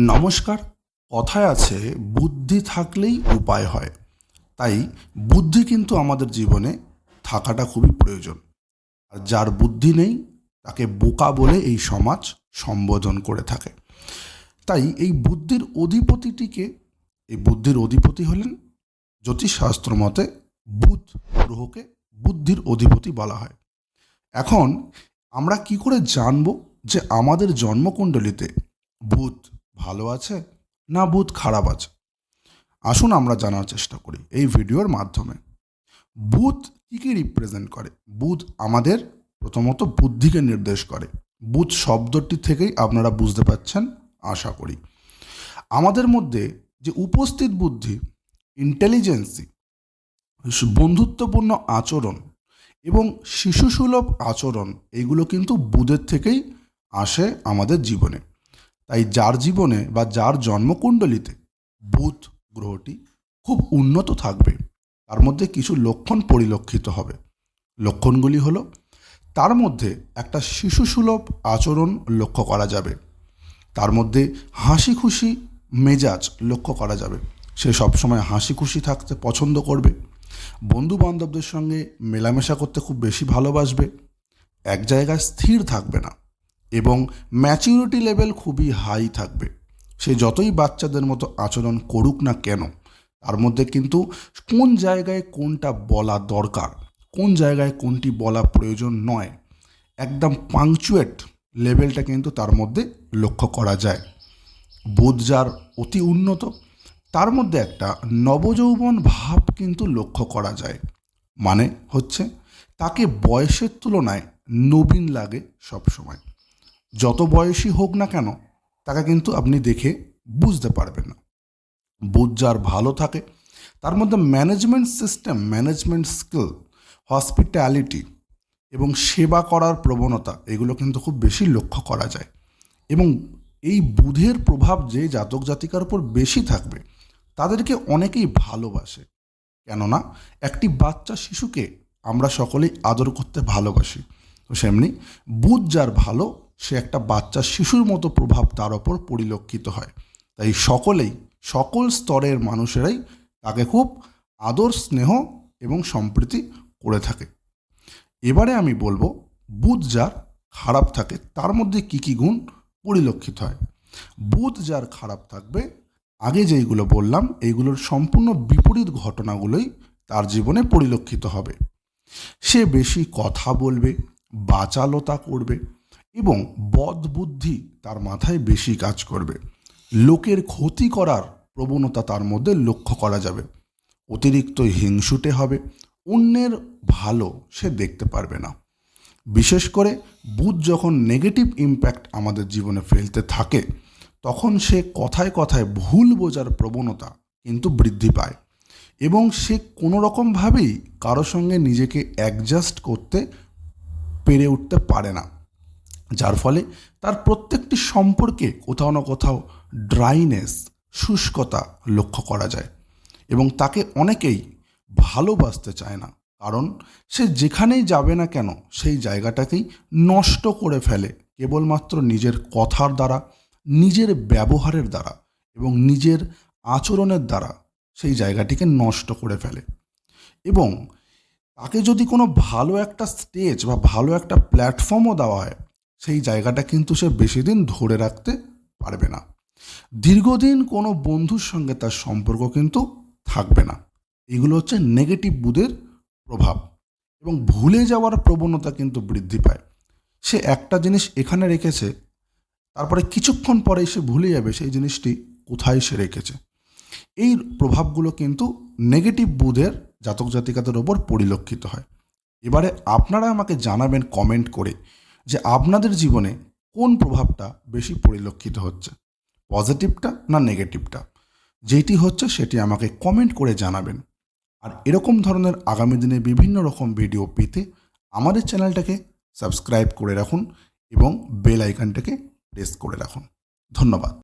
নমস্কার। কথায় আছে বুদ্ধি থাকলেই উপায় হয়। তাই বুদ্ধি কিন্তু আমাদের জীবনে থাকাটা খুবই প্রয়োজন। আর যার বুদ্ধি নেই তাকে বোকা বলে এই সমাজ সম্বোধন করে থাকে। তাই এই বুদ্ধির অধিপতিটিকে, এই বুদ্ধির অধিপতি হলেন জ্যোতিষশাস্ত্র মতে বুধ গ্রহকে বুদ্ধির অধিপতি বলা হয়। এখন আমরা কি করে জানব যে আমাদের জন্মকুণ্ডলিতে বুধ ভালো আছে না বুধ খারাপ আছে? আসুন আমরা জানার চেষ্টা করি এই ভিডিওর মাধ্যমে। বুধ কী কী রিপ্রেজেন্ট করে? বুধ আমাদের প্রথমত বুদ্ধিকে নির্দেশ করে। বুধ শব্দটি থেকেই আপনারা বুঝতে পারছেন আশা করি। আমাদের মধ্যে যে উপস্থিত বুদ্ধি, ইন্টেলিজেন্সি, বন্ধুত্বপূর্ণ আচরণ এবং শিশুসুলভ আচরণ, এইগুলো কিন্তু বুধের থেকেই আসে আমাদের জীবনে। তাই যার জীবনে বা যার জন্মকুণ্ডলিতে বুধ গ্রহটি খুব উন্নত থাকবে, তার মধ্যে কিছু লক্ষণ পরিলক্ষিত হবে। লক্ষণগুলি হলো, তার মধ্যে একটা শিশুসুলভ আচরণ লক্ষ্য করা যাবে। তার মধ্যে হাসি খুশি মেজাজ লক্ষ্য করা যাবে। সে সবসময় হাসি খুশি থাকতে পছন্দ করবে। বন্ধু বান্ধবদের সঙ্গে মেলামেশা করতে খুব বেশি ভালোবাসবে। এক জায়গায় স্থির থাকবে না এবং ম্যাচিউরিটি লেভেল খুবই হাই থাকবে। সে যতই বাচ্চাদের মতো আচরণ করুক না কেন, তার মধ্যে কিন্তু কোন জায়গায় কোনটা বলা দরকার, কোন জায়গায় কোনটি বলা প্রয়োজন নয়, একদম পাংচুয়েট লেভেলটা কিন্তু তার মধ্যে লক্ষ্য করা যায়। বুধ যার অতি উন্নত, তার মধ্যে একটা নবযৌবন ভাব কিন্তু লক্ষ্য করা যায়। মানে হচ্ছে তাকে বয়সের তুলনায় নবীন লাগে সবসময়। যত বয়সী হোক না কেন, তাকে কিন্তু আপনি দেখে বুঝতে পারবেন না। বুধ যার ভালো থাকে, তার মধ্যে management system, management skill, hospitality এবং সেবা করার প্রবণতা, এগুলো কিন্তু খুব বেশি লক্ষ্য করা যায়। এবং এই বুধের প্রভাব যে জাতক জাতিকার উপর বেশি থাকবে, তাদেরকে অনেকেই ভালোবাসে। কেননা একটি বাচ্চা শিশুকে আমরা সকলেই আদর করতে ভালোবাসি। তো সেমনি বুধ যার ভালো, সে একটা বাচ্চা শিশুর মতো প্রভাব তার ওপর পরিলক্ষিত হয়। তাই সকলেই, সকল স্তরের মানুষেরাই তাকে খুব আদর, স্নেহ এবং সম্প্রীতি করে থাকে। এবারে আমি বলবো বুধ যার খারাপ থাকে, তার মধ্যে কী কী গুণ পরিলক্ষিত হয়। বুধ যার খারাপ থাকবে, আগে যেইগুলো বললাম এইগুলোর সম্পূর্ণ বিপরীত ঘটনাগুলোই তার জীবনে পরিলক্ষিত হবে। সে বেশি কথা বলবে, বাচালতা করবে এবং বদবুদ্ধি তার মাথায় বেশি কাজ করবে। লোকের ক্ষতি করার প্রবণতা তার মধ্যে লক্ষ্য করা যাবে। অতিরিক্ত হিংসুটে হবে, অন্যের ভালো সে দেখতে পারবে না। বিশেষ করে বুধ যখন নেগেটিভ ইম্প্যাক্ট আমাদের জীবনে ফেলতে থাকে, তখন সে কথায় কথায় ভুল বোঝার প্রবণতা কিন্তু বৃদ্ধি পায় এবং সে কোনো রকমভাবেই কারো সঙ্গে নিজেকে অ্যাডজাস্ট করতে পেরে উঠতে পারে না। যার ফলে তার প্রত্যেকটি সম্পর্কে কোথাও না কোথাও ড্রাইনেস, শুষ্কতা লক্ষ্য করা যায় এবং তাকে অনেকেই ভালোবাসতে চায় না। কারণ সে যেখানেই যাবে না কেন সেই জায়গাটাকেই নষ্ট করে ফেলে, কেবলমাত্র নিজের কথার দ্বারা, নিজের ব্যবহারের দ্বারা এবং নিজের আচরণের দ্বারা সেই জায়গাটিকে নষ্ট করে ফেলে। এবং তাকে যদি কোনো ভালো একটা স্টেজ বা ভালো একটা প্ল্যাটফর্মও দেওয়া হয়, সেই জায়গাটা কিন্তু সে বেশি দিন ধরে রাখতে পারবে না। দীর্ঘদিন কোনো বন্ধুর সঙ্গে তার সম্পর্ক কিন্তু থাকবে না। এগুলো হচ্ছে নেগেটিভ বুধের প্রভাব। এবং ভুলে যাওয়ার প্রবণতা কিন্তু বৃদ্ধি পায়। সে একটা জিনিস এখানে রেখেছে, তারপরে কিছুক্ষণ পরেই সে ভুলে যাবে সেই জিনিসটি কোথায় সে রেখেছে। এই প্রভাবগুলো কিন্তু নেগেটিভ বুধের জাতক জাতিকাদের ওপর পরিলক্ষিত হয়। এবারে আপনারা আমাকে জানাবেন কমেন্ট করে যে আপনাদের জীবনে কোন প্রভাবটা বেশি পরিলক্ষিত হচ্ছে, পজিটিভটা না নেগেটিভটা। যেটি হচ্ছে সেটি আমাকে কমেন্ট করে জানাবেন। আর এরকম ধরনের আগামী দিনে বিভিন্ন রকম ভিডিও পেতে আমাদের চ্যানেলটাকে সাবস্ক্রাইব করে রাখুন এবং বেল আইকনটাকে প্রেস করে রাখুন। ধন্যবাদ।